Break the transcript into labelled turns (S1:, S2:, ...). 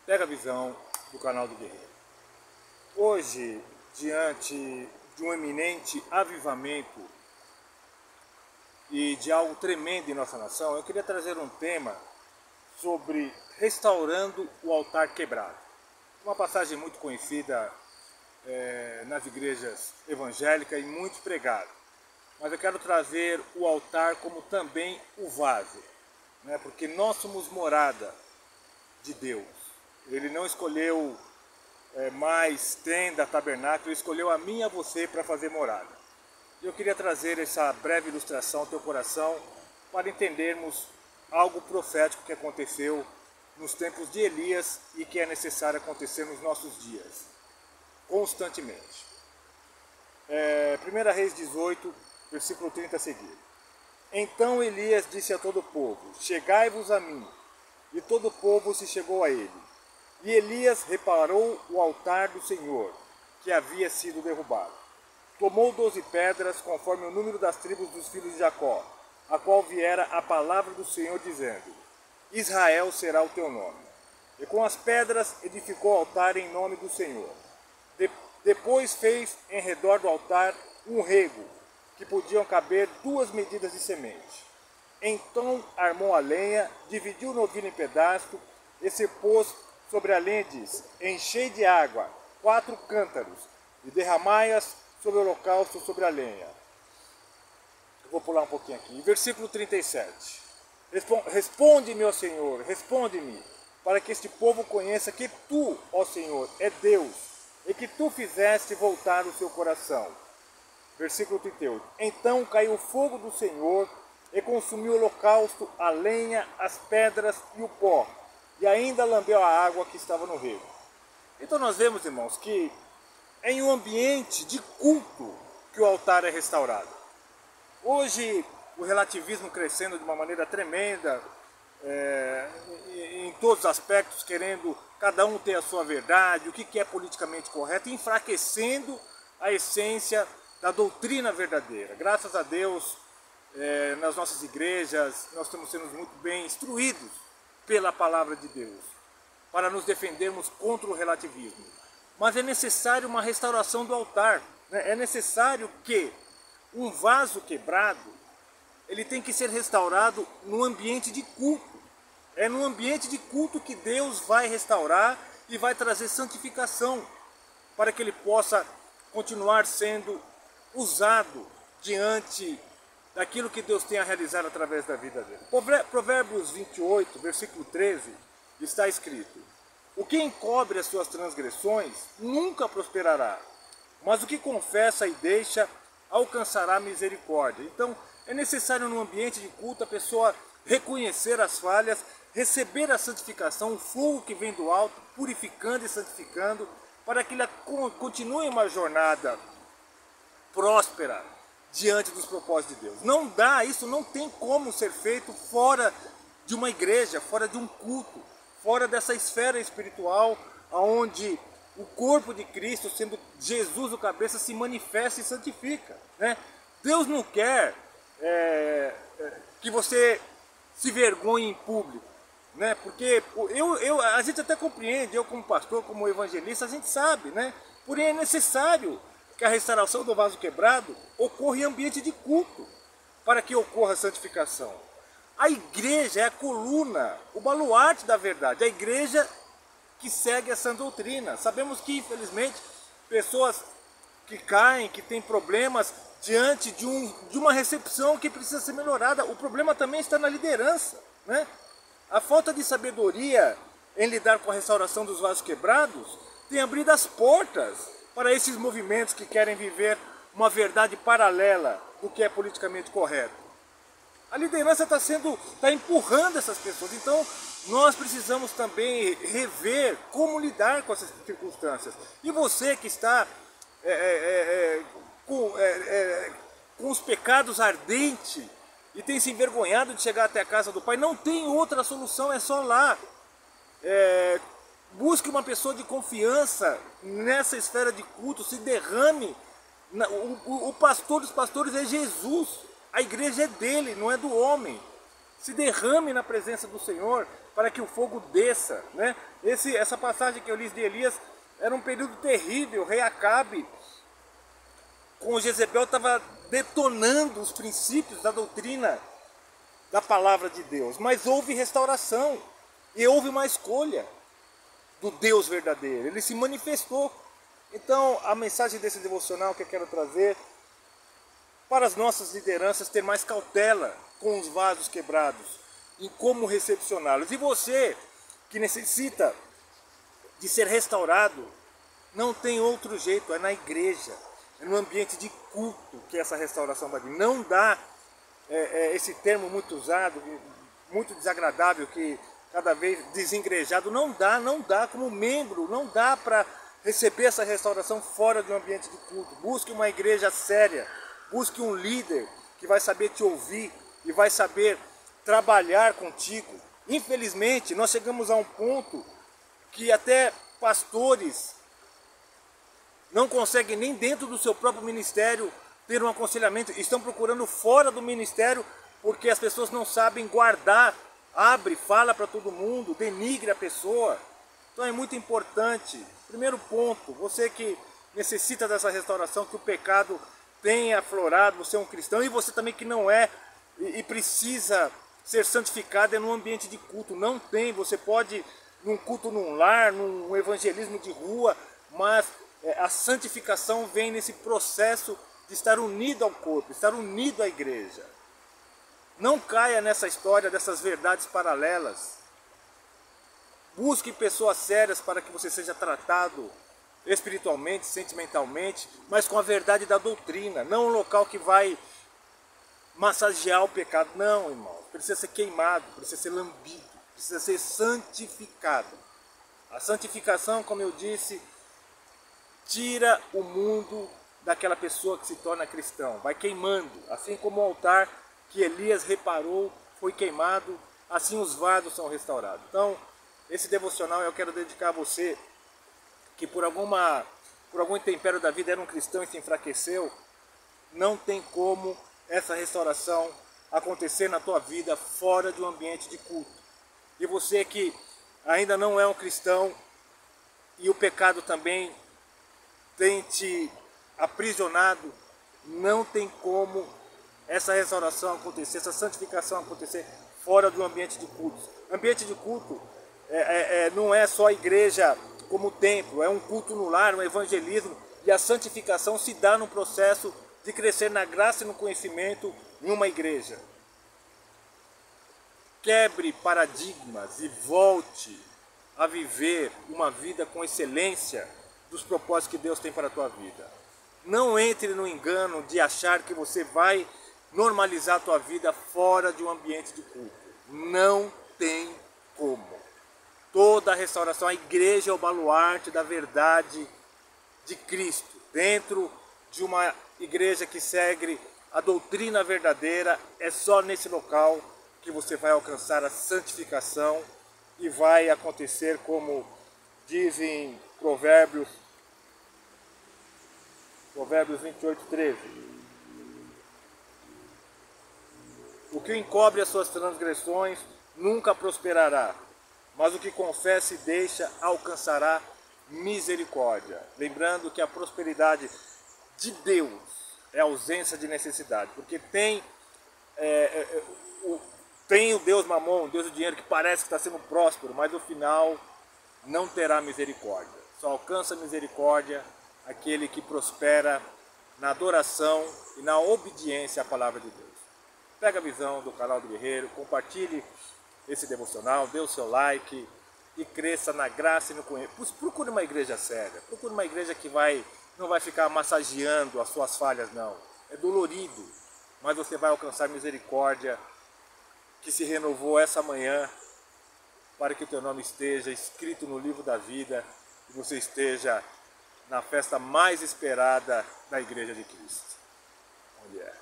S1: Pega a visão do canal do Guerreiro. Hoje, diante de um eminente avivamento e de algo tremendo em nossa nação, eu queria trazer um tema sobre restaurando o altar quebrado. Uma passagem muito conhecida nas igrejas evangélicas e muito pregada. Mas eu quero trazer o altar como também o vaso, né? Porque nós somos morada de Deus. Ele não escolheu mais tenda, tabernáculo, ele escolheu a mim e a você para fazer morada. Eu queria trazer essa breve ilustração ao teu coração para entendermos algo profético que aconteceu nos tempos de Elias e que é necessário acontecer nos nossos dias, constantemente. 1 Reis 18, versículo 30 a seguir. Então Elias disse a todo o povo: chegai-vos a mim. E todo o povo se chegou a ele. E Elias reparou o altar do Senhor, que havia sido derrubado. Tomou 12 pedras, conforme o número das tribos dos filhos de Jacó, a qual viera a palavra do Senhor, dizendo: Israel será o teu nome. E com as pedras edificou o altar em nome do Senhor. Depois fez em redor do altar um rego, que podiam caber 2 medidas de semente. Então armou a lenha, dividiu o novilho em pedaços, e se pôs sobre a lenha e disse: enchei de água 4 cântaros, e derramai-as sobre o holocausto sobre a lenha. Eu vou pular um pouquinho aqui. Versículo 37. Responde-me, ó Senhor, responde-me, para que este povo conheça que tu, ó Senhor, é Deus, e que tu fizeste voltar o seu coração. Versículo 38. Então caiu o fogo do Senhor e consumiu o holocausto, a lenha, as pedras e o pó, e ainda lambeu a água que estava no rego. Então nós vemos, irmãos, que é em um ambiente de culto que o altar é restaurado. Hoje o relativismo crescendo de uma maneira tremenda, em todos os aspectos, querendo cada um ter a sua verdade, o que é politicamente correto, enfraquecendo a essência da doutrina verdadeira. Graças a Deus, nas nossas igrejas, nós estamos sendo muito bem instruídos pela palavra de Deus, para nos defendermos contra o relativismo. Mas é necessário uma restauração do altar, né? É necessário que um vaso quebrado, ele tem que ser restaurado no ambiente de culto. É no ambiente de culto que Deus vai restaurar e vai trazer santificação, para que ele possa continuar sendo usado diante daquilo que Deus tem a realizar através da vida dele. Provérbios 28, versículo 13, está escrito: o que encobre as suas transgressões nunca prosperará, mas o que confessa e deixa alcançará misericórdia. Então é necessário no ambiente de culto a pessoa reconhecer as falhas, receber a santificação, o fogo que vem do alto, purificando e santificando, para que ela continue uma jornada próspera diante dos propósitos de Deus. Não dá, isso não tem como ser feito fora de uma igreja, fora de um culto, fora dessa esfera espiritual, onde o corpo de Cristo, sendo Jesus o cabeça, se manifesta e santifica, né? Deus não quer que você se vergonhe em público, né? Porque a gente até compreende, eu como pastor, como evangelista, a gente sabe, né? Porém é necessário que a restauração do vaso quebrado ocorra em ambiente de culto, para que ocorra a santificação. A igreja é a coluna, o baluarte da verdade, a igreja que segue essa doutrina. Sabemos que, infelizmente, pessoas que caem, que têm problemas diante de uma recepção que precisa ser melhorada. O problema também está na liderança, né? A falta de sabedoria em lidar com a restauração dos vasos quebrados tem abrido as portas para esses movimentos que querem viver uma verdade paralela do que é politicamente correto. A liderança está empurrando essas pessoas, então nós precisamos também rever como lidar com essas circunstâncias. E você que está com os pecados ardentes e tem se envergonhado de chegar até a casa do Pai, não tem outra solução, é só lá. Busque uma pessoa de confiança nessa esfera de culto, se derrame. O pastor dos pastores é Jesus, a igreja é dele, não é do homem. Se derrame na presença do Senhor, para que o fogo desça, né? Essa passagem que eu li de Elias era um período terrível. O rei Acabe, com Jezebel, estava detonando os princípios da doutrina da palavra de Deus. Mas houve restauração e houve uma escolha do Deus verdadeiro. Ele se manifestou. Então, a mensagem desse devocional que eu quero trazer para as nossas lideranças, ter mais cautela com os vasos quebrados, em como recepcioná-los. E você que necessita de ser restaurado, não tem outro jeito, é na igreja, é no ambiente de culto que essa restauração vai vir. Não dá, esse termo muito usado, muito desagradável, que cada vez desengrejado, não dá como membro, não dá para receber essa restauração fora de um ambiente de culto. Busque uma igreja séria, busque um líder que vai saber te ouvir e vai saber trabalhar contigo. Infelizmente, nós chegamos a um ponto que até pastores não conseguem nem dentro do seu próprio ministério ter um aconselhamento, estão procurando fora do ministério porque as pessoas não sabem guardar, abre, fala para todo mundo, denigre a pessoa. Então é muito importante, primeiro ponto, você que necessita dessa restauração, que o pecado tenha aflorado, você é um cristão, e você também que não é e precisa ser santificado, é num ambiente de culto. Não tem, você pode num culto num lar, num evangelismo de rua, mas a santificação vem nesse processo de estar unido ao corpo, estar unido à igreja. Não caia nessa história dessas verdades paralelas. Busque pessoas sérias para que você seja tratado espiritualmente, sentimentalmente, mas com a verdade da doutrina. Não um local que vai massagear o pecado. Não, irmão. Precisa ser queimado, precisa ser lambido, precisa ser santificado. A santificação, como eu disse, tira o mundo daquela pessoa que se torna cristão. Vai queimando, assim como o altar que Elias reparou foi queimado, assim os vasos são restaurados. Então, esse devocional eu quero dedicar a você que por algum intempério da vida era um cristão e se enfraqueceu. Não tem como essa restauração acontecer na tua vida fora de um ambiente de culto. E você que ainda não é um cristão e o pecado também tem te aprisionado, não tem como essa restauração acontecer, essa santificação acontecer fora do ambiente de culto. Ambiente de culto não é só a igreja como templo, é um culto no lar, um evangelismo, e a santificação se dá no processo de crescer na graça e no conhecimento em uma igreja. Quebre paradigmas e volte a viver uma vida com excelência dos propósitos que Deus tem para a tua vida. Não entre no engano de achar que você vai normalizar a tua vida fora de um ambiente de culto. Não tem como. Toda a restauração, a igreja é o baluarte da verdade de Cristo. Dentro de uma igreja que segue a doutrina verdadeira, é só nesse local que você vai alcançar a santificação e vai acontecer como dizem Provérbios 28:13. O que encobre as suas transgressões nunca prosperará, mas o que confessa e deixa alcançará misericórdia. Lembrando que a prosperidade de Deus é a ausência de necessidade, porque tem o Deus Mamon, o Deus do dinheiro, que parece que está sendo próspero, mas no final não terá misericórdia. Só alcança misericórdia aquele que prospera na adoração e na obediência à palavra de Deus. Pega a visão do canal do Guerreiro, compartilhe esse devocional, dê o seu like e cresça na graça e no conhecimento. Procure uma igreja séria, procure uma igreja que não vai ficar massageando as suas falhas, não. É dolorido, mas você vai alcançar misericórdia que se renovou essa manhã para que o teu nome esteja escrito no livro da vida e você esteja na festa mais esperada da Igreja de Cristo. Onde é?